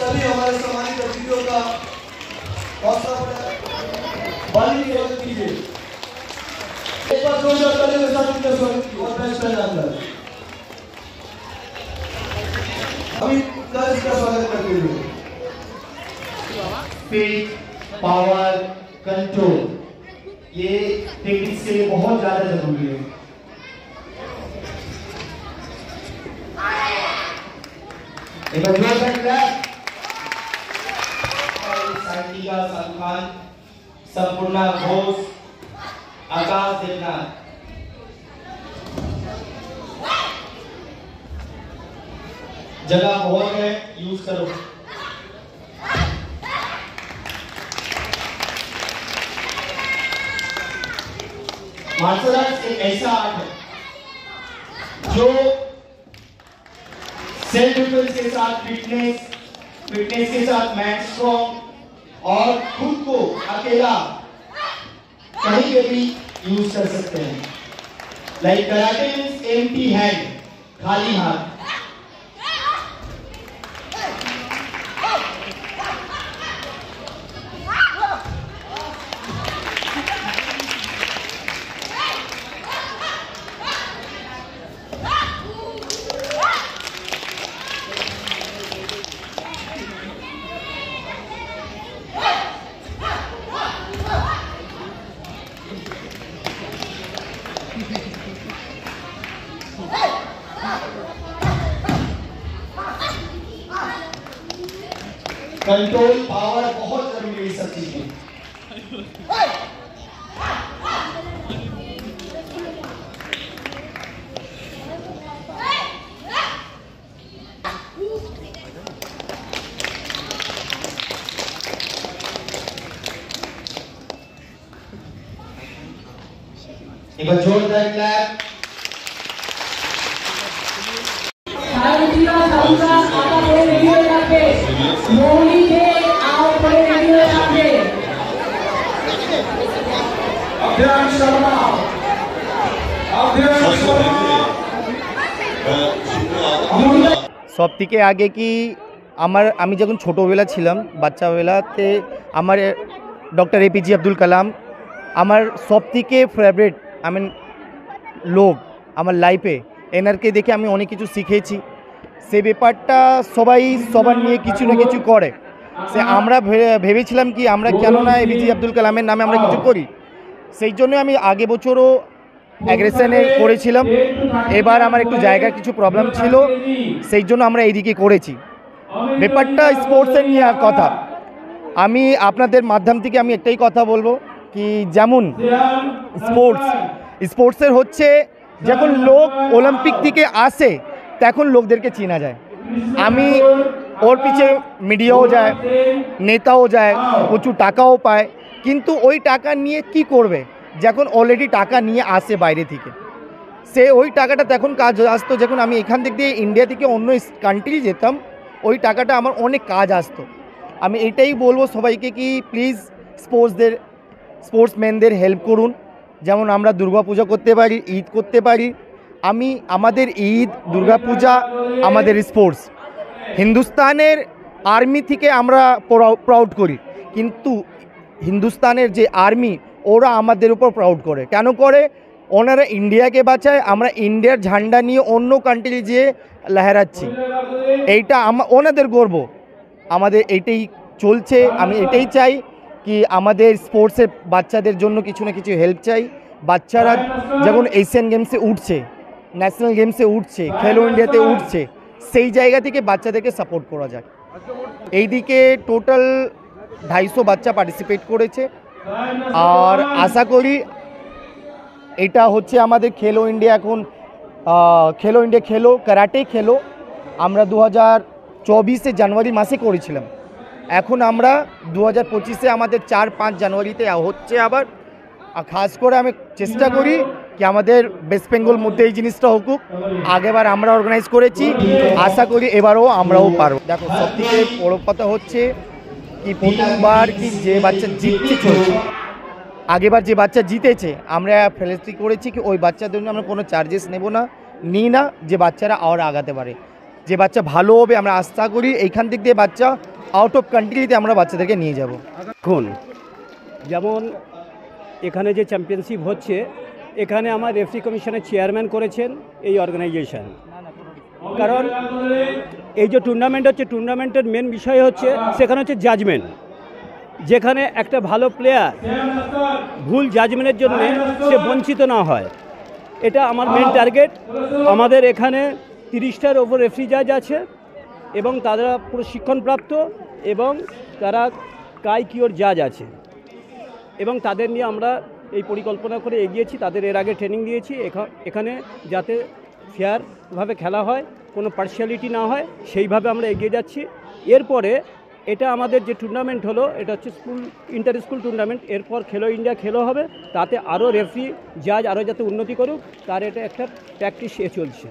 सभी हमारे सम्मानित अतिथियों का हौसला बढ़ाने की मदद कीजिए। एक बार जोरदार तालियों के साथ इनका स्वागत कीजिए और बेंच पर जाकर अभी इसका स्वागत करते हुए स्पीड, पावर, कंट्रोल ये टेक्निक्स के लिए बहुत ज्यादा जरूरी है। एक बार जोर से क्लैप। साइकिया सलमान, संपूर्णा घोष, आकाश देवनाथ। जगह बहुत है, यूज करो। मार्शल आर्ट्स एक ऐसा आर्ट है जो सेल्फ डिफेंस के साथ फिटनेस के साथ मैन स्ट्रॉन्ग और खुद को अकेला कहीं पे भी यूज कर सकते हैं। Like karate means empty hand, खाली हाथ। कंट्रोल, पावर बहुत जरूरी है सब चीजें। एक बार जोरदार क्लैप। সবথেকে আগে কি আমি যখন ছোটোবেলা ছিলাম, বাচ্চাবেলাতে আমার ডক্টর এপিজে আব্দুল কালাম আমার সবথেকে ফেভারিট লোক আমার লাইফে। এনারকে দেখে আমি অনেক কিছু শিখেছি। সে ব্যাপারটা সবাই সবার নিয়ে কিছু না কিছু করে। সে আমরা ভেবেছিলাম কি আমরা কেন না এপিজে আব্দুল কালামের নামে আমরা কিছু করি। সেই জন্য আমি আগে বছরও অ্যাগ্রেশনে করেছিলাম। এবার আমার একটু জায়গার কিছু প্রবলেম ছিল, সেই জন্য আমরা এইদিকে করেছি। ব্যাপারটা স্পোর্টসের নিয়ে কথা। আমি আপনাদের মাধ্যম থেকে আমি একটাই কথা বলবো কি যেমন স্পোর্টসের হচ্ছে যখন লোক অলিম্পিক থেকে আসে তখন লোকদেরকে চেনা যায়। আমি ওর পিছে মিডিয়াও যায়, নেতাও যায়, প্রচুর টাকাও পায়, কিন্তু ওই টাকা নিয়ে কি করবে যখন অলরেডি টাকা নিয়ে আসে বাইরে থেকে। সে ওই টাকাটা তখন কাজ আসতো যখন আমি এখান থেকে ইন্ডিয়া থেকে অন্য কান্ট্রি যেতাম, ওই টাকাটা আমার অনেক কাজ আসতো। আমি এটাই বলবো সবাইকে কি প্লিজ স্পোর্টসম্যানদের হেল্প করুন। যেমন আমরা দুর্গাপূজা করতে পারি, ঈদ করতে পারি। আমাদের ঈদ, দুর্গাপূজা আমাদের স্পোর্টস। হিন্দুস্তানের আর্মি থেকে আমরা প্রাউড করি, কিন্তু হিন্দুস্তানের যে আর্মি ওরা আমাদের উপর প্রাউড করে। কেন করে? ওনারা ইন্ডিয়াকে বাঁচায়, আমরা ইন্ডিয়ার ঝান্ডা নিয়ে অন্য কান্ট্রি যেয়ে লহরাচ্ছি। এইটা ওনাদের গর্ব, আমাদের এইটাই চলছে। আমি এটাই চাই কি আমাদের স্পোর্টসের বাচ্চাদের জন্য কিছু না কিছু হেল্প চাই। বাচ্চারা যখন এশিয়ান গেমসে উঠছে, ন্যাশনাল গেমসে উঠছে, খেলো ইন্ডিয়াতে উঠছে, সেই জায়গা থেকে বাচ্চাদেরকে সাপোর্ট করা যায়। এইদিকে টোটাল 250 বাচ্চা পার্টিসিপেট করেছে। আর আশা করি এটা হচ্ছে আমাদের খেলো ইন্ডিয়া। এখন খেলো ইন্ডিয়া কারাটে খেলো আমরা 2024 জানুয়ারি মাসে করেছিলাম। এখন আমরা 2025 আমাদের 4-5 জানুয়ারিতে হচ্ছে আবার। খাস করে আমি চেষ্টা করি কি আমাদের ওয়েস্ট বেঙ্গল মধ্যে এই জিনিসটা হোক। আগেবার আমরা অর্গানাইজ করেছি, আশা করি এবারও আমরাও পারব। দেখো সবথেকে বড় কথা হচ্ছে কি প্রথমবার কি যে বাচ্চা জিতছে চলছে, আগেবার যে বাচ্চা জিতেছে আমরা ফেলিসিটি করেছি কি ওই বাচ্চাদের জন্য আমরা কোনো চার্জেস নিই না, যে বাচ্চারা আর আগাতে পারে, যে বাচ্চা ভালো হবে। আমরা আশা করি এইখান থেকে দিয়ে বাচ্চা আউট অফ কান্ট্রিতে আমরা বাচ্চাদেরকে নিয়ে যাব। এখন যেমন এখানে যে চ্যাম্পিয়নশিপ হচ্ছে, এখানে আমার রেফারি কমিশনের চেয়ারম্যান করেছেন এই অর্গানাইজেশন। কারণ এই যে টুর্নামেন্ট হচ্ছে, টুর্নামেন্টের মেন বিষয় হচ্ছে সেখানে হচ্ছে জাজমেন্ট। যেখানে একটা ভালো প্লেয়ার ভুল জাজমেন্টের জন্য সে বঞ্চিত না হয়, এটা আমার মেন টার্গেট। আমাদের এখানে 30টার ওপর রেফারি জাজ আছে এবং তারা প্রশিক্ষণপ্রাপ্ত এবং তারা কাইকিওর জাজ আছে এবং তাদের নিয়ে আমরা এই পরিকল্পনা করে এগিয়েছি। তাদের এর আগে ট্রেনিং দিয়েছি এখানে যাতে ফেয়ারভাবে খেলা হয়, কোনো পার্শিয়ালিটি না হয়, সেইভাবে আমরা এগিয়ে যাচ্ছি। এরপরে এটা আমাদের যে টুর্নামেন্ট হলো, এটা হচ্ছে ইন্টার স্কুল টুর্নামেন্ট। এরপর খেলো ইন্ডিয়া খেলো হবে, তাতে আরও রেফারি জাজ আরও যাতে উন্নতি করুক তার এটা একটা প্র্যাকটিস চলছে।